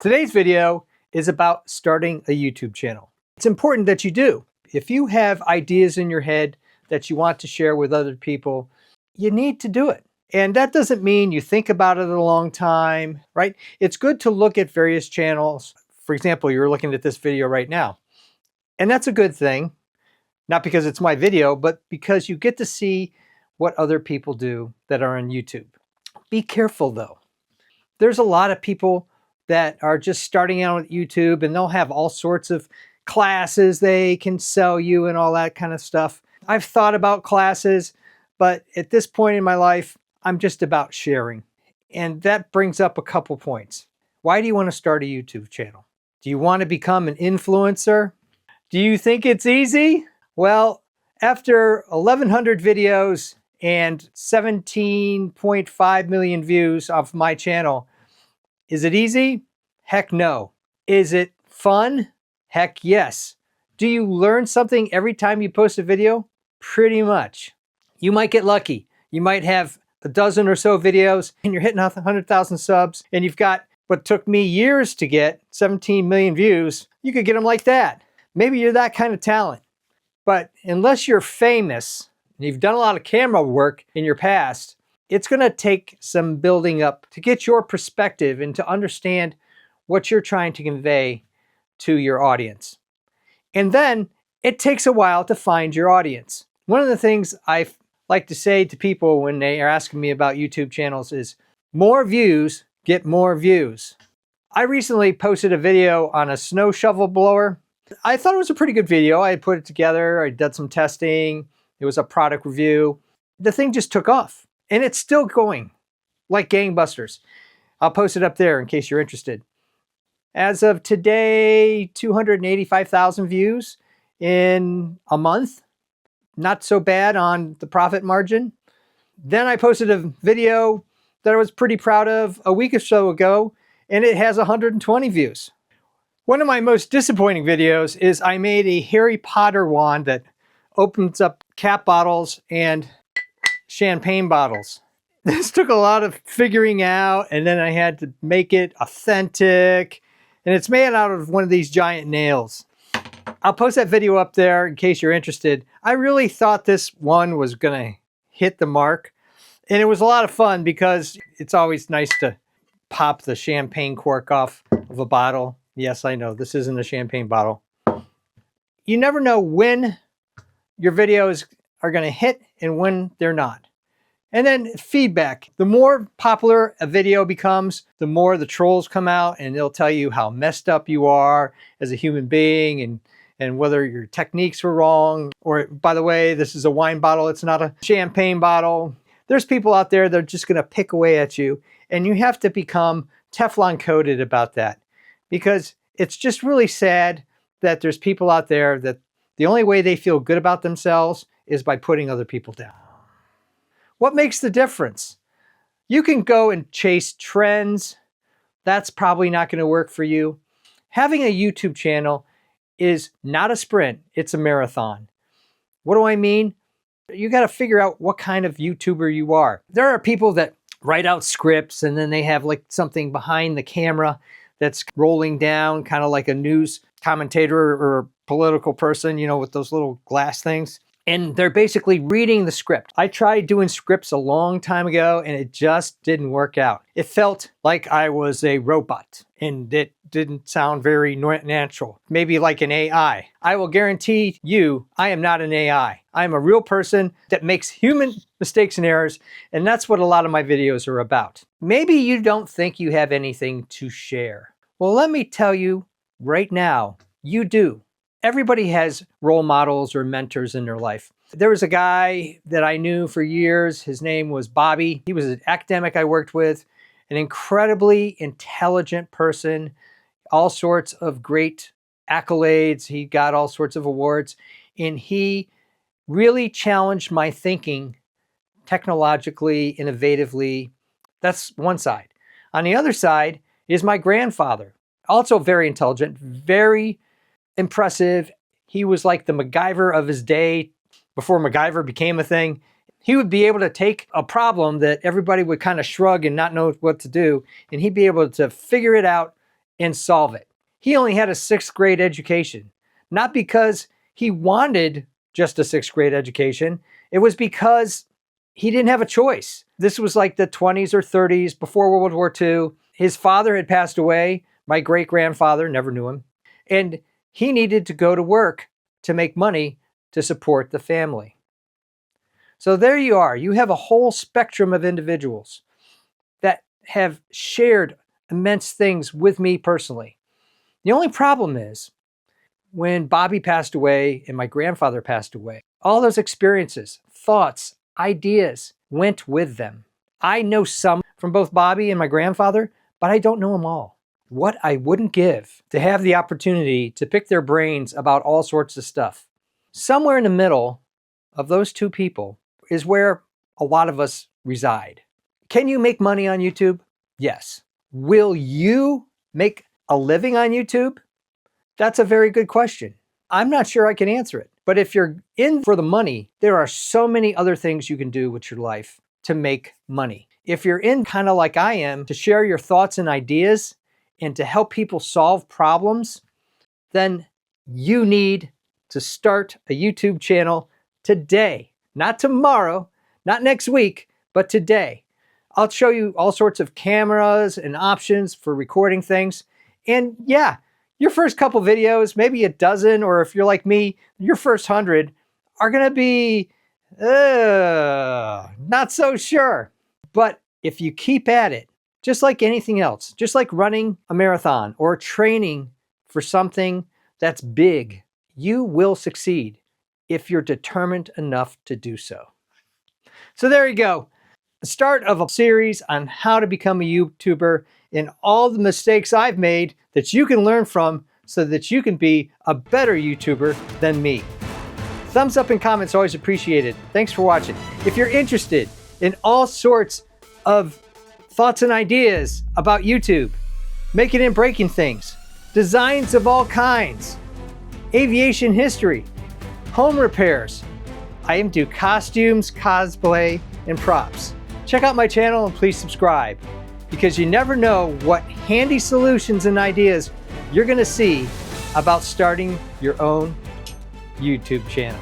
Today's video is about starting a YouTube channel. It's important that you do. If you have ideas in your head that you want to share with other people, you need to do it. And that doesn't mean you think about it a long time, right? It's good to look at various channels. For example, you're looking at this video right now. And that's a good thing, not because it's my video, but because you get to see what other people do that are on YouTube. Be careful though. There's a lot of people that are just starting out with YouTube, and they'll have all sorts of classes they can sell you and all that kind of stuff. I've thought about classes, but at this point in my life, I'm just about sharing. And that brings up a couple points. Why do you want to start a YouTube channel? Do you want to become an influencer? Do you think it's easy? Well, after 1,100 videos and 17.5 million views of my channel, is it easy? Heck no. Is it fun? Heck yes. Do you learn something every time you post a video? Pretty much. You might get lucky. You might have a dozen or so videos and you're hitting 100,000 subs and you've got what took me years to get, 17 million views. You could get them like that. Maybe you're that kind of talent. But unless you're famous and you've done a lot of camera work in your past, it's going to take some building up to get your perspective and to understand what you're trying to convey to your audience. And then it takes a while to find your audience. One of the things I like to say to people when they are asking me about YouTube channels is, more views get more views. I recently posted a video on a snow shovel blower. I thought it was a pretty good video. I put it together, I did some testing, it was a product review. The thing just took off. And it's still going like gangbusters. I'll post it up there in case you're interested. As of today, 285,000 views in a month. Not so bad on the profit margin. Then I posted a video that I was pretty proud of a week or so ago, and it has 120 views. One of my most disappointing videos is I made a Harry Potter wand that opens up cap bottles and champagne bottles. This took a lot of figuring out, and then I had to make it authentic, and it's made out of one of these giant nails. I'll post that video up there in case you're interested. I really thought this one was gonna hit the mark, and it was a lot of fun because it's always nice to pop the champagne cork off of a bottle. Yes, I know this isn't a champagne bottle. You never know when your videos are going to hit and when they're not. And then feedback. The more popular a video becomes, the more the trolls come out and they'll tell you how messed up you are as a human being and whether your techniques were wrong. Or, by the way, this is a wine bottle, it's not a champagne bottle. There's people out there that are just going to pick away at you, and you have to become Teflon coated about that, because it's just really sad that there's people out there that the only way they feel good about themselves is by putting other people down. What makes the difference? You can go and chase trends. That's probably not going to work for you. Having a YouTube channel is not a sprint, it's a marathon. What do I mean? You got to figure out what kind of YouTuber you are. There are people that write out scripts and then they have like something behind the camera that's rolling down, kind of like a news commentator or a political person, you know, with those little glass things. And they're basically reading the script. I tried doing scripts a long time ago and it just didn't work out. It felt like I was a robot and it didn't sound very natural. Maybe like an AI. I will guarantee you, I am not an AI. I'm a real person that makes human mistakes and errors, and that's what a lot of my videos are about. Maybe you don't think you have anything to share. Well, let me tell you right now, you do. Everybody has role models or mentors in their life. There was a guy that I knew for years. His name was Bobby. He was an academic I worked with, an incredibly intelligent person, all sorts of great accolades. He got all sorts of awards, and he really challenged my thinking technologically, innovatively. That's one side. On the other side is my grandfather, also very intelligent, very impressive. He was like the MacGyver of his day before MacGyver became a thing. He would be able to take a problem that everybody would kind of shrug and not know what to do, and he'd be able to figure it out and solve it. He only had a 6th grade education, not because he wanted just a 6th grade education. It was because he didn't have a choice. This was like the 20s or 30s before World War II. His father had passed away. My great-grandfather, never knew him. And he needed to go to work to make money to support the family. So there you are. You have a whole spectrum of individuals that have shared immense things with me personally. The only problem is when Bobby passed away and my grandfather passed away, all those experiences, thoughts, ideas went with them. I know some from both Bobby and my grandfather, but I don't know them all. What I wouldn't give to have the opportunity to pick their brains about all sorts of stuff. Somewhere in the middle of those two people is where a lot of us reside. Can you make money on YouTube? Yes. Will you make a living on YouTube? That's a very good question. I'm not sure I can answer it. But if you're in for the money, there are so many other things you can do with your life to make money. If you're in kind of like I am, to share your thoughts and ideas and to help people solve problems, then you need to start a YouTube channel today. Not tomorrow, not next week, but today. I'll show you all sorts of cameras and options for recording things. And yeah, your first couple videos, maybe a dozen, or if you're like me, your first 100 are gonna be not so sure. But if you keep at it, just like anything else, just like running a marathon or training for something that's big, you will succeed if you're determined enough to do so. So there you go. The start of a series on how to become a YouTuber and all the mistakes I've made that you can learn from so that you can be a better YouTuber than me. Thumbs up and comments always appreciated. Thanks for watching. If you're interested in all sorts of thoughts and ideas about YouTube, making and breaking things, designs of all kinds, aviation history, home repairs, I even do costumes, cosplay, and props. Check out my channel and please subscribe, because you never know what handy solutions and ideas you're gonna see about starting your own YouTube channel.